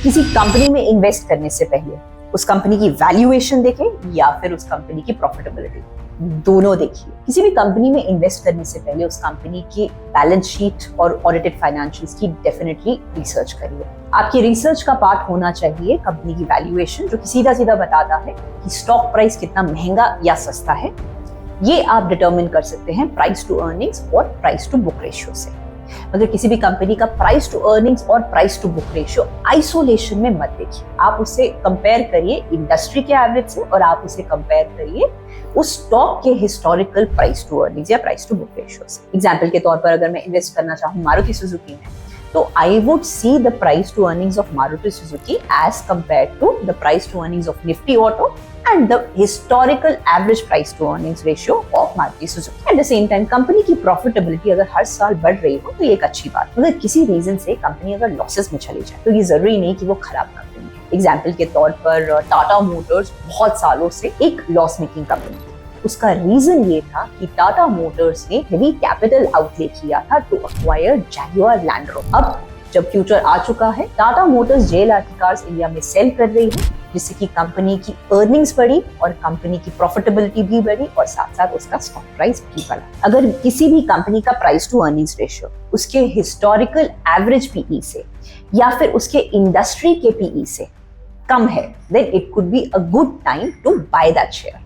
किसी कंपनी में इन्वेस्ट करने से पहले उस कंपनी की वैल्यूएशन देखें या फिर उस कंपनी की प्रॉफिटेबिलिटी, दोनों देखिए। किसी भी कंपनी में इन्वेस्ट करने से पहले उस कंपनी की बैलेंस शीट और ऑडिटेड फाइनेंशियल्स की डेफिनेटली रिसर्च करिए। आपकी रिसर्च का पार्ट होना चाहिए कंपनी की वैल्यूएशन, जो कि सीधा सीधा बताता है कि स्टॉक प्राइस कितना महंगा या सस्ता है। ये आप डिटरमिन कर सकते हैं प्राइस टू अर्निंग्स और प्राइस टू बुक रेशियो से। मगर किसी भी कंपनी का प्राइस टू अर्निंग्स और price to book ratio isolation में मत देखिए। आप उसे कंपेयर करिए इंडस्ट्री के एवरेज से, और आप उसे कंपेयर करिए उस स्टॉक के हिस्टोरिकल प्राइस टू अर्निंग्स या प्राइस टू बुक रेशियो से। एग्जांपल के तौर पर अगर मैं इन्वेस्ट करना चाहूँ मारुति सुजुकी में, तो I would see the price to earnings of Maruti Suzuki as compare to the price to earnings of Nifty auto and the historical average price to earnings ratio of Maruti Suzuki. At the same time, company की profitability अगर हर साल बढ़ रही हो तो ये एक अच्छी बात। अगर किसी रीजन से कंपनी अगर लॉसेस में चली जाए तो ये जरूरी नहीं कि वो खराब कंपनी है। एग्जाम्पल के तौर पर टाटा मोटर्स बहुत सालों से एक लॉस मेकिंग कंपनी थी। उसका रीजन ये था कि टाटा मोटर्स ने हेवी कैपिटल आउटले किया था to acquire Jaguar Land Rover. अब जब फ्यूचर आ चुका है, Tata Motors JLR cars India में सेल कर रही है, जिससे कि कंपनी की अर्निंग्स बढ़ी और कंपनी की प्रॉफिटेबिलिटी भी बढ़ी और साथ साथ उसका स्टॉक प्राइस भी बढ़ा। अगर किसी भी कंपनी का प्राइस टू अर्निंग्स रेशियो उसके हिस्टोरिकल एवरेज PE से या फिर उसके इंडस्ट्री के PE से कम है, then it could be a good time to buy that share.